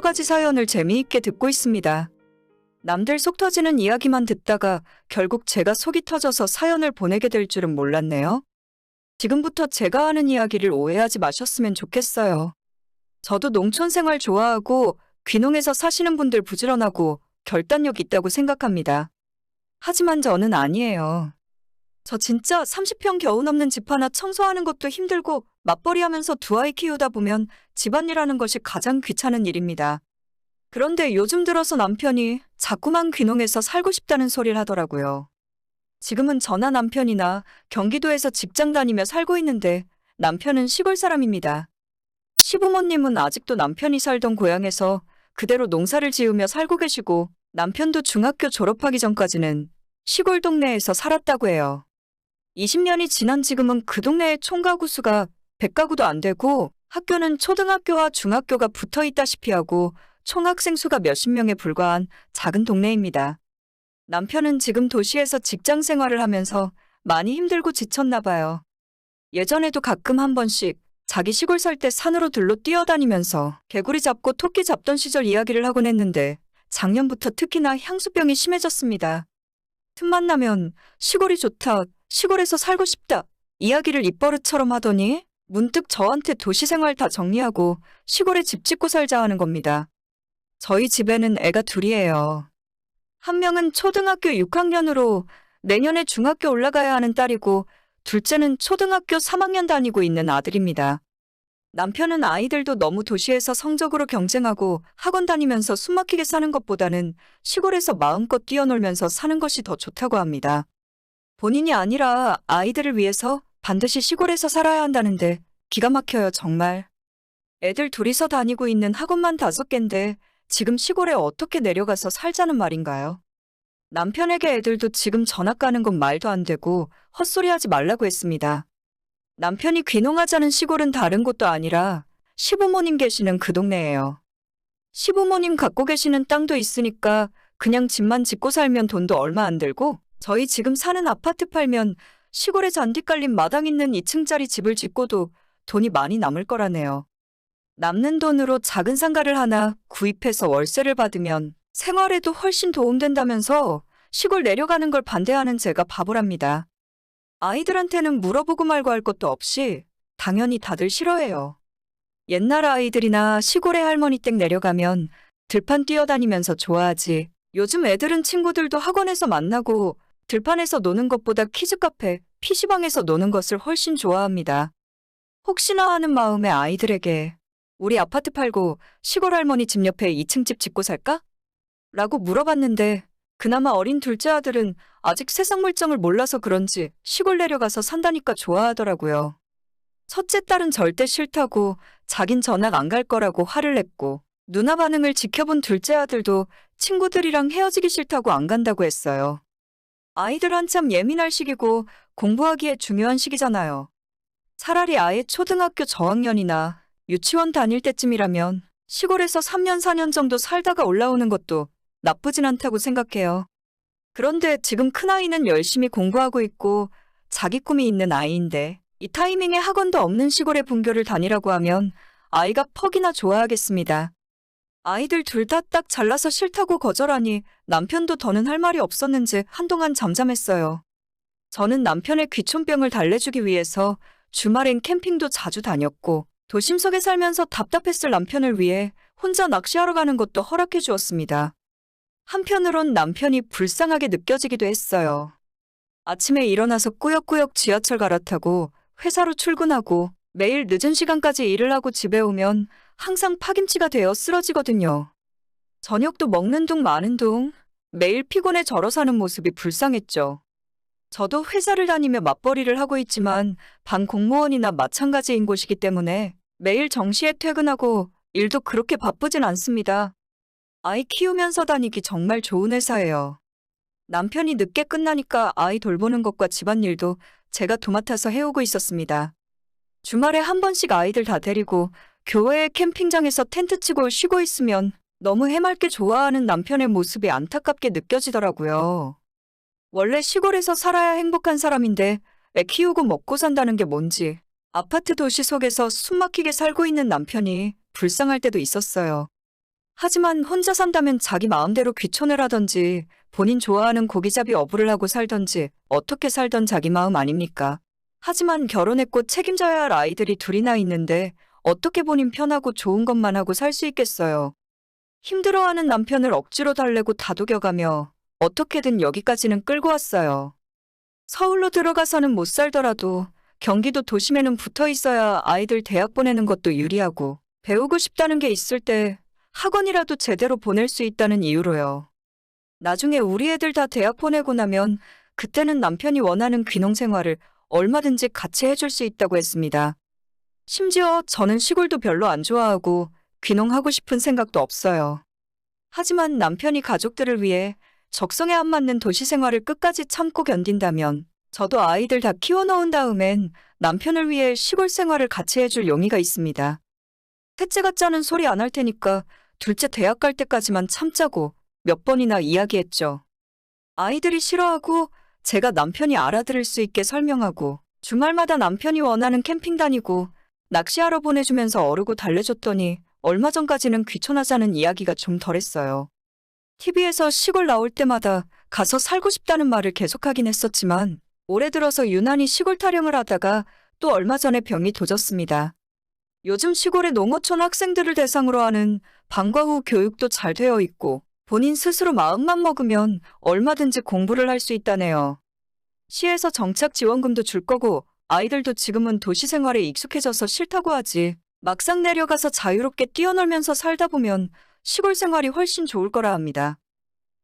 가지 사연을 재미있게 듣고 있습니다. 남들 속 터지는 이야기만 듣다가 결국 제가 속이 터져서 사연을 보내게 될 줄은 몰랐네요. 지금부터 제가 하는 이야기를 오해하지 마셨으면 좋겠어요. 저도 농촌 생활 좋아하고 귀농해서 사시는 분들 부지런하고 결단력 있다고 생각합니다. 하지만 저는 아니에요. 저 진짜 30평 겨우 넘는 집 하나 청소하는 것도 힘들고 맞벌이 하면서 두 아이 키우다 보면 집안일하는 것이 가장 귀찮은 일입니다. 그런데 요즘 들어서 남편이 자꾸만 귀농해서 살고 싶다는 소리를 하더라고요. 지금은 저나 남편이나 경기도에서 직장 다니며 살고 있는데 남편은 시골 사람입니다. 시부모님은 아직도 남편이 살던 고향에서 그대로 농사를 지으며 살고 계시고 남편도 중학교 졸업하기 전까지는 시골 동네에서 살았다고 해요. 20년이 지난 지금은 그 동네의 총가구 수가 100가구도 안 되고 학교는 초등학교와 중학교가 붙어 있다시피 하고 총학생 수가 몇십 명에 불과한 작은 동네입니다. 남편은 지금 도시에서 직장 생활을 하면서 많이 힘들고 지쳤나 봐요. 예전에도 가끔 한 번씩 자기 시골 살 때 산으로 들로 뛰어다니면서 개구리 잡고 토끼 잡던 시절 이야기를 하곤 했는데 작년부터 특히나 향수병이 심해졌습니다. 틈만 나면 시골이 좋다, 시골에서 살고 싶다 이야기를 입버릇처럼 하더니 문득 저한테 도시 생활 다 정리하고 시골에 집 짓고 살자 하는 겁니다. 저희 집에는 애가 둘이에요. 한 명은 초등학교 6학년으로 내년에 중학교 올라가야 하는 딸이고 둘째는 초등학교 3학년 다니고 있는 아들입니다. 남편은 아이들도 너무 도시에서 성적으로 경쟁하고 학원 다니면서 숨막히게 사는 것보다는 시골에서 마음껏 뛰어놀면서 사는 것이 더 좋다고 합니다. 본인이 아니라 아이들을 위해서 반드시 시골에서 살아야 한다는데 기가 막혀요, 정말. 애들 둘이서 다니고 있는 학원만 5개인데 지금 시골에 어떻게 내려가서 살자는 말인가요? 남편에게 애들도 지금 전학 가는 건 말도 안 되고 헛소리하지 말라고 했습니다. 남편이 귀농하자는 시골은 다른 곳도 아니라 시부모님 계시는 그 동네예요. 시부모님 갖고 계시는 땅도 있으니까 그냥 집만 짓고 살면 돈도 얼마 안 들고 저희 지금 사는 아파트 팔면 시골에 잔디 깔린 마당 있는 2층짜리 집을 짓고도 돈이 많이 남을 거라네요. 남는 돈으로 작은 상가를 하나 구입해서 월세를 받으면 생활에도 훨씬 도움된다면서 시골 내려가는 걸 반대하는 제가 바보랍니다. 아이들한테는 물어보고 말고 할 것도 없이 당연히 다들 싫어해요. 옛날 아이들이나 시골에 할머니 댁 내려가면 들판 뛰어다니면서 좋아하지. 요즘 애들은 친구들도 학원에서 만나고 들판에서 노는 것보다 키즈카페, PC방에서 노는 것을 훨씬 좋아합니다. 혹시나 하는 마음에 아이들에게 우리 아파트 팔고 시골 할머니 집 옆에 2층 집 짓고 살까? 라고 물어봤는데 그나마 어린 둘째 아들은 아직 세상 물정을 몰라서 그런지 시골 내려가서 산다니까 좋아하더라고요. 첫째 딸은 절대 싫다고 자긴 전학 안 갈 거라고 화를 냈고 누나 반응을 지켜본 둘째 아들도 친구들이랑 헤어지기 싫다고 안 간다고 했어요. 아이들 한참 예민할 시기고 공부하기에 중요한 시기잖아요. 차라리 아예 초등학교 저학년이나 유치원 다닐 때쯤이라면 시골에서 3년 4년 정도 살다가 올라오는 것도 나쁘진 않다고 생각해요. 그런데 지금 큰아이는 열심히 공부하고 있고 자기 꿈이 있는 아이인데 이 타이밍에 학원도 없는 시골에 분교를 다니라고 하면 아이가 퍽이나 좋아하겠습니다. 아이들 둘 다 딱 잘라서 싫다고 거절하니 남편도 더는 할 말이 없었는지 한동안 잠잠했어요. 저는 남편의 귀촌병을 달래주기 위해서 주말엔 캠핑도 자주 다녔고 도심 속에 살면서 답답했을 남편을 위해 혼자 낚시하러 가는 것도 허락해 주었습니다. 한편으론 남편이 불쌍하게 느껴지기도 했어요. 아침에 일어나서 꾸역꾸역 지하철 갈아타고 회사로 출근하고 매일 늦은 시간까지 일을 하고 집에 오면 항상 파김치가 되어 쓰러지거든요. 저녁도 먹는 둥 마는 둥 매일 피곤해 절어 사는 모습이 불쌍했죠. 저도 회사를 다니며 맞벌이를 하고 있지만 반 공무원이나 마찬가지인 곳이기 때문에 매일 정시에 퇴근하고 일도 그렇게 바쁘진 않습니다. 아이 키우면서 다니기 정말 좋은 회사예요. 남편이 늦게 끝나니까 아이 돌보는 것과 집안일도 제가 도맡아서 해오고 있었습니다. 주말에 한 번씩 아이들 다 데리고 교외의 캠핑장에서 텐트 치고 쉬고 있으면 너무 해맑게 좋아하는 남편의 모습이 안타깝게 느껴지더라고요. 원래 시골에서 살아야 행복한 사람인데 애 키우고 먹고 산다는 게 뭔지 아파트 도시 속에서 숨막히게 살고 있는 남편이 불쌍할 때도 있었어요. 하지만 혼자 산다면 자기 마음대로 귀촌을 하던지 본인 좋아하는 고기잡이 어부를 하고 살던지 어떻게 살던 자기 마음 아닙니까? 하지만 결혼했고 책임져야 할 아이들이 둘이나 있는데 어떻게 본인 편하고 좋은 것만 하고 살 수 있겠어요. 힘들어하는 남편을 억지로 달래고 다독여가며 어떻게든 여기까지는 끌고 왔어요. 서울로 들어가서는 못 살더라도 경기도 도심에는 붙어 있어야 아이들 대학 보내는 것도 유리하고 배우고 싶다는 게 있을 때 학원이라도 제대로 보낼 수 있다는 이유로요. 나중에 우리 애들 다 대학 보내고 나면 그때는 남편이 원하는 귀농 생활을 얼마든지 같이 해줄 수 있다고 했습니다. 심지어 저는 시골도 별로 안 좋아하고 귀농하고 싶은 생각도 없어요. 하지만 남편이 가족들을 위해 적성에 안 맞는 도시 생활을 끝까지 참고 견딘다면 저도 아이들 다 키워놓은 다음엔 남편을 위해 시골 생활을 같이 해줄 용의가 있습니다. 셋째 가짜는 소리 안 할 테니까 둘째 대학 갈 때까지만 참자고 몇 번이나 이야기했죠. 아이들이 싫어하고 제가 남편이 알아들을 수 있게 설명하고 주말마다 남편이 원하는 캠핑 다니고 낚시하러 보내주면서 어르고 달래줬더니 얼마 전까지는 귀촌하자는 이야기가 좀 덜했어요. TV에서 시골 나올 때마다 가서 살고 싶다는 말을 계속하긴 했었지만 올해 들어서 유난히 시골 타령을 하다가 또 얼마 전에 병이 도졌습니다. 요즘 시골의 농어촌 학생들을 대상으로 하는 방과 후 교육도 잘 되어 있고 본인 스스로 마음만 먹으면 얼마든지 공부를 할 수 있다네요. 시에서 정착 지원금도 줄 거고 아이들도 지금은 도시 생활에 익숙해져서 싫다고 하지 막상 내려가서 자유롭게 뛰어놀면서 살다 보면 시골 생활이 훨씬 좋을 거라 합니다.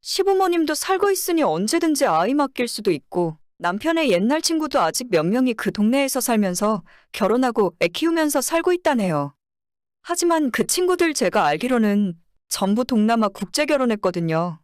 시부모님도 살고 있으니 언제든지 아이 맡길 수도 있고 남편의 옛날 친구도 아직 몇 명이 그 동네에서 살면서 결혼하고 애 키우면서 살고 있다네요. 하지만 그 친구들 제가 알기로는 전부 동남아 국제 결혼했거든요.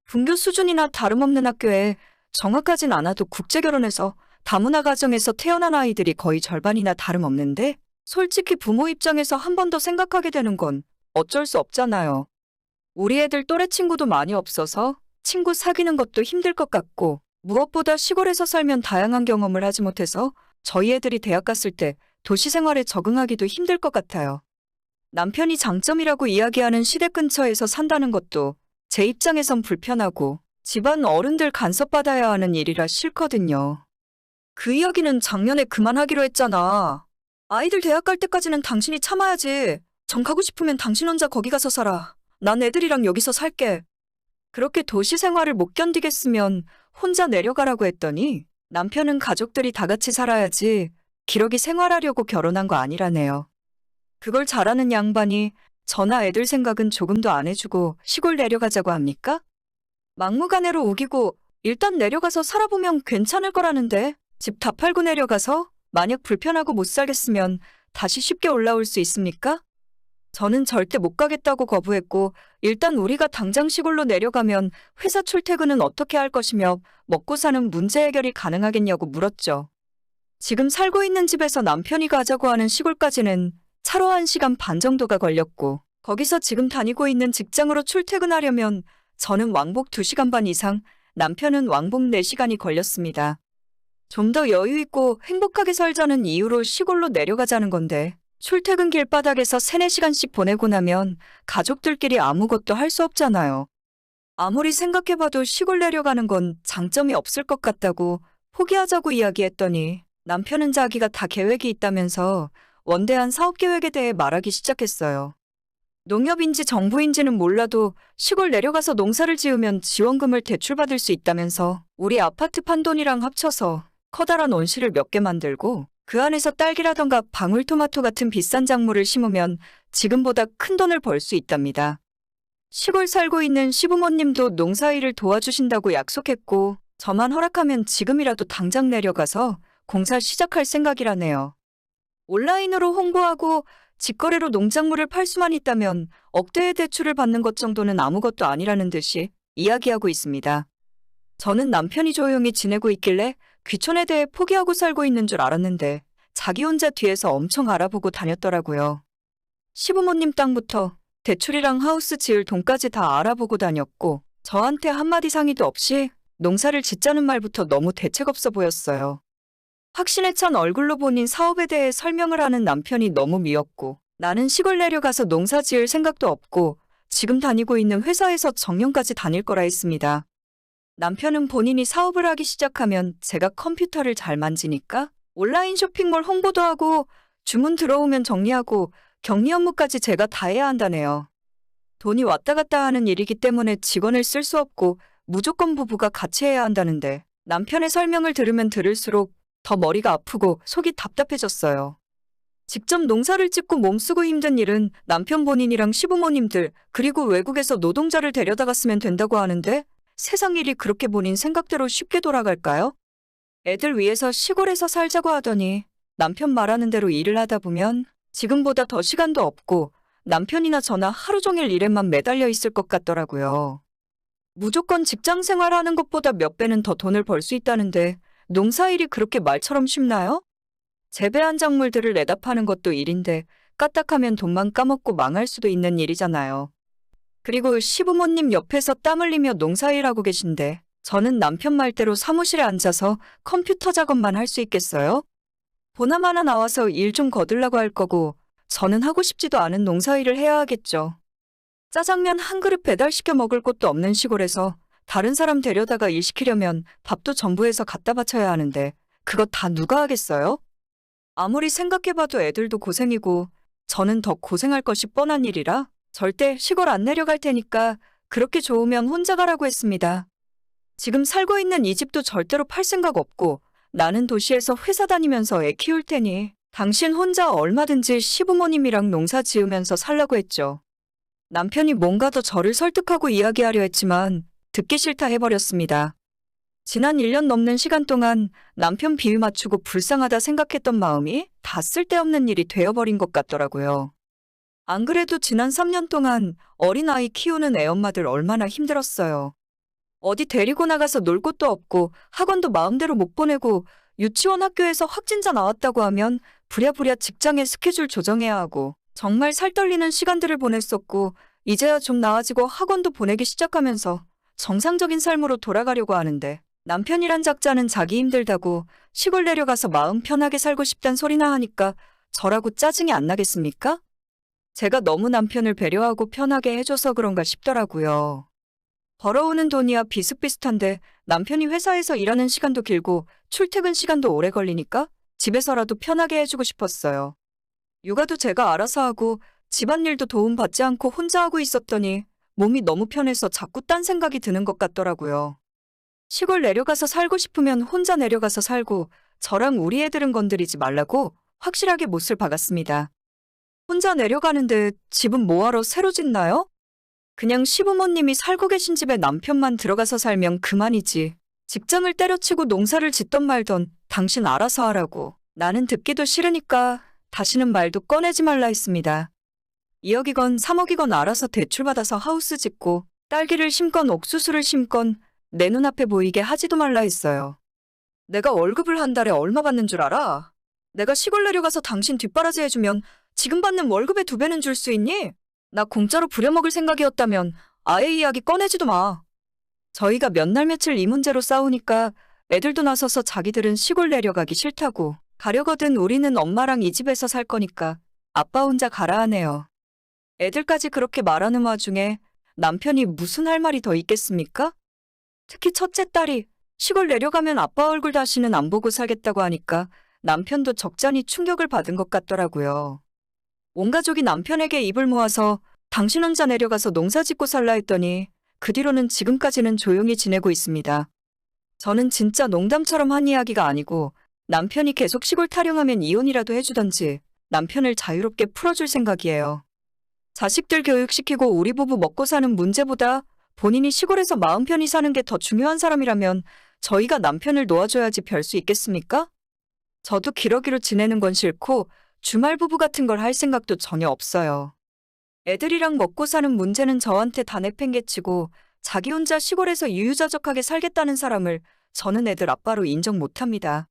분교 수준이나 다름없는 학교에 정확하진 않아도 국제 결혼해서 다문화 가정에서 태어난 아이들이 거의 절반이나 다름없는데 솔직히 부모 입장에서 한 번 더 생각하게 되는 건 어쩔 수 없잖아요. 우리 애들 또래 친구도 많이 없어서 친구 사귀는 것도 힘들 것 같고 무엇보다 시골에서 살면 다양한 경험을 하지 못해서 저희 애들이 대학 갔을 때 도시 생활에 적응하기도 힘들 것 같아요. 남편이 장점이라고 이야기하는 시댁 근처에서 산다는 것도 제 입장에선 불편하고 집안 어른들 간섭받아야 하는 일이라 싫거든요. 그 이야기는 작년에 그만하기로 했잖아. 아이들 대학 갈 때까지는 당신이 참아야지. 정 가고 싶으면 당신 혼자 거기 가서 살아. 난 애들이랑 여기서 살게. 그렇게 도시 생활을 못 견디겠으면 혼자 내려가라고 했더니 남편은 가족들이 다 같이 살아야지 기러기 생활하려고 결혼한 거 아니라네요. 그걸 잘하는 양반이 저나 애들 생각은 조금도 안 해주고 시골 내려가자고 합니까? 막무가내로 우기고 일단 내려가서 살아보면 괜찮을 거라는데 집 다 팔고 내려가서 만약 불편하고 못 살겠으면 다시 쉽게 올라올 수 있습니까? 저는 절대 못 가겠다고 거부했고 일단 우리가 당장 시골로 내려가면 회사 출퇴근은 어떻게 할 것이며 먹고 사는 문제 해결이 가능하겠냐고 물었죠. 지금 살고 있는 집에서 남편이 가자고 하는 시골까지는 차로 1시간 반 정도가 걸렸고 거기서 지금 다니고 있는 직장으로 출퇴근하려면 저는 왕복 2시간 반 이상, 남편은 왕복 4시간이 걸렸습니다. 좀 더 여유 있고 행복하게 살자는 이유로 시골로 내려가자는 건데 출퇴근 길바닥에서 3, 4시간씩 보내고 나면 가족들끼리 아무것도 할 수 없잖아요. 아무리 생각해봐도 시골 내려가는 건 장점이 없을 것 같다고 포기하자고 이야기했더니 남편은 자기가 다 계획이 있다면서 원대한 사업 계획에 대해 말하기 시작했어요. 농협인지 정부인지는 몰라도 시골 내려가서 농사를 지으면 지원금을 대출받을 수 있다면서 우리 아파트 판돈이랑 합쳐서 커다란 온실을 몇 개 만들고 그 안에서 딸기라던가 방울토마토 같은 비싼 작물을 심으면 지금보다 큰 돈을 벌 수 있답니다. 시골 살고 있는 시부모님도 농사일을 도와주신다고 약속했고 저만 허락하면 지금이라도 당장 내려가서 공사 시작할 생각이라네요. 온라인으로 홍보하고 직거래로 농작물을 팔 수만 있다면 억대의 대출을 받는 것 정도는 아무것도 아니라는 듯이 이야기하고 있습니다. 저는 남편이 조용히 지내고 있길래 귀촌에 대해 포기하고 살고 있는 줄 알았는데 자기 혼자 뒤에서 엄청 알아보고 다녔더라고요. 시부모님 땅부터 대출이랑 하우스 지을 돈까지 다 알아보고 다녔고 저한테 한마디 상의도 없이 농사를 짓자는 말부터 너무 대책 없어 보였어요. 확신에 찬 얼굴로 본인 사업에 대해 설명을 하는 남편이 너무 미웠고 나는 시골 내려가서 농사 지을 생각도 없고 지금 다니고 있는 회사에서 정년까지 다닐 거라 했습니다. 남편은 본인이 사업을 하기 시작하면 제가 컴퓨터를 잘 만지니까 온라인 쇼핑몰 홍보도 하고 주문 들어오면 정리하고 격리 업무까지 제가 다 해야 한다네요. 돈이 왔다 갔다 하는 일이기 때문에 직원을 쓸 수 없고 무조건 부부가 같이 해야 한다는데 남편의 설명을 들으면 들을수록 더 머리가 아프고 속이 답답해졌어요. 직접 농사를 짓고 몸쓰고 힘든 일은 남편 본인이랑 시부모님들 그리고 외국에서 노동자를 데려다가 쓰면 된다고 하는데 세상 일이 그렇게 본인 생각대로 쉽게 돌아갈까요? 애들 위해서 시골에서 살자고 하더니 남편 말하는 대로 일을 하다 보면 지금보다 더 시간도 없고 남편이나 저나 하루 종일 일에만 매달려 있을 것 같더라고요. 무조건 직장 생활하는 것보다 몇 배는 더 돈을 벌 수 있다는데 농사일이 그렇게 말처럼 쉽나요? 재배한 작물들을 내다 파는 것도 일인데 까딱하면 돈만 까먹고 망할 수도 있는 일이잖아요. 그리고 시부모님 옆에서 땀 흘리며 농사일하고 계신데 저는 남편 말대로 사무실에 앉아서 컴퓨터 작업만 할 수 있겠어요? 보나마나 나와서 일 좀 거들라고 할 거고 저는 하고 싶지도 않은 농사일을 해야 하겠죠. 짜장면 한 그릇 배달시켜 먹을 곳도 없는 시골에서 다른 사람 데려다가 일 시키려면 밥도 전부해서 갖다 바쳐야 하는데 그거 다 누가 하겠어요? 아무리 생각해봐도 애들도 고생이고 저는 더 고생할 것이 뻔한 일이라 절대 시골 안 내려갈 테니까 그렇게 좋으면 혼자 가라고 했습니다. 지금 살고 있는 이 집도 절대로 팔 생각 없고 나는 도시에서 회사 다니면서 애 키울 테니 당신 혼자 얼마든지 시부모님이랑 농사 지으면서 살라고 했죠. 남편이 뭔가 더 저를 설득하고 이야기하려 했지만 듣기 싫다 해버렸습니다. 지난 1년 넘는 시간 동안 남편 비위 맞추고 불쌍하다 생각했던 마음이 다 쓸데없는 일이 되어버린 것 같더라고요. 안 그래도 지난 3년 동안 어린아이 키우는 애엄마들 얼마나 힘들었어요. 어디 데리고 나가서 놀 곳도 없고 학원도 마음대로 못 보내고 유치원 학교에서 확진자 나왔다고 하면 부랴부랴 직장에 스케줄 조정해야 하고 정말 살떨리는 시간들을 보냈었고 이제야 좀 나아지고 학원도 보내기 시작하면서 정상적인 삶으로 돌아가려고 하는데 남편이란 작자는 자기 힘들다고 시골 내려가서 마음 편하게 살고 싶단 소리나 하니까 저라고 짜증이 안 나겠습니까? 제가 너무 남편을 배려하고 편하게 해줘서 그런가 싶더라고요. 벌어오는 돈이야 비슷비슷한데 남편이 회사에서 일하는 시간도 길고 출퇴근 시간도 오래 걸리니까 집에서라도 편하게 해주고 싶었어요. 육아도 제가 알아서 하고 집안일도 도움받지 않고 혼자 하고 있었더니 몸이 너무 편해서 자꾸 딴 생각이 드는 것 같더라고요. 시골 내려가서 살고 싶으면 혼자 내려가서 살고 저랑 우리 애들은 건드리지 말라고 확실하게 못을 박았습니다. 혼자 내려가는데 집은 뭐하러 새로 짓나요? 그냥 시부모님이 살고 계신 집에 남편만 들어가서 살면 그만이지. 직장을 때려치고 농사를 짓던 말던 당신 알아서 하라고. 나는 듣기도 싫으니까 다시는 말도 꺼내지 말라 했습니다. 2억이건 3억이건 알아서 대출받아서 하우스 짓고 딸기를 심건 옥수수를 심건 내 눈앞에 보이게 하지도 말라 했어요. 내가 월급을 한 달에 얼마 받는 줄 알아? 내가 시골 내려가서 당신 뒷바라지 해주면 지금 받는 월급의 2배는 줄 수 있니? 나 공짜로 부려먹을 생각이었다면 아예 이야기 꺼내지도 마. 저희가 몇 날 며칠 이 문제로 싸우니까 애들도 나서서 자기들은 시골 내려가기 싫다고 가려거든 우리는 엄마랑 이 집에서 살 거니까 아빠 혼자 가라 하네요. 애들까지 그렇게 말하는 와중에 남편이 무슨 할 말이 더 있겠습니까? 특히 첫째 딸이 시골 내려가면 아빠 얼굴 다시는 안 보고 살겠다고 하니까 남편도 적잖이 충격을 받은 것 같더라고요. 온 가족이 남편에게 입을 모아서 당신 혼자 내려가서 농사 짓고 살라 했더니 그 뒤로는 지금까지는 조용히 지내고 있습니다. 저는 진짜 농담처럼 한 이야기가 아니고 남편이 계속 시골 타령하면 이혼이라도 해주던지 남편을 자유롭게 풀어줄 생각이에요. 자식들 교육시키고 우리 부부 먹고 사는 문제보다 본인이 시골에서 마음 편히 사는 게 더 중요한 사람이라면 저희가 남편을 놓아줘야지 별 수 있겠습니까? 저도 기러기로 지내는 건 싫고 주말 부부 같은 걸 할 생각도 전혀 없어요. 애들이랑 먹고 사는 문제는 저한테 다 내팽개치고 자기 혼자 시골에서 유유자적하게 살겠다는 사람을 저는 애들 아빠로 인정 못합니다.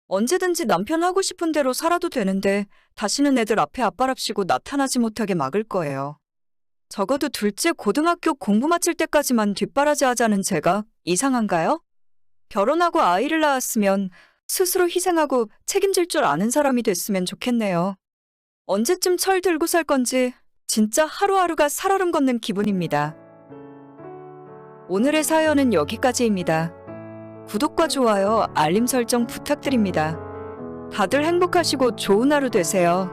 언제든지 남편 하고 싶은 대로 살아도 되는데 다시는 애들 앞에 아빠랍시고 나타나지 못하게 막을 거예요. 적어도 둘째 고등학교 공부 마칠 때까지만 뒷바라지 하자는 제가 이상한가요? 결혼하고 아이를 낳았으면 스스로 희생하고 책임질 줄 아는 사람이 됐으면 좋겠네요. 언제쯤 철 들고 살 건지 진짜 하루하루가 살얼음 걷는 기분입니다. 오늘의 사연은 여기까지입니다. 구독과 좋아요, 알림 설정 부탁드립니다. 다들 행복하시고 좋은 하루 되세요.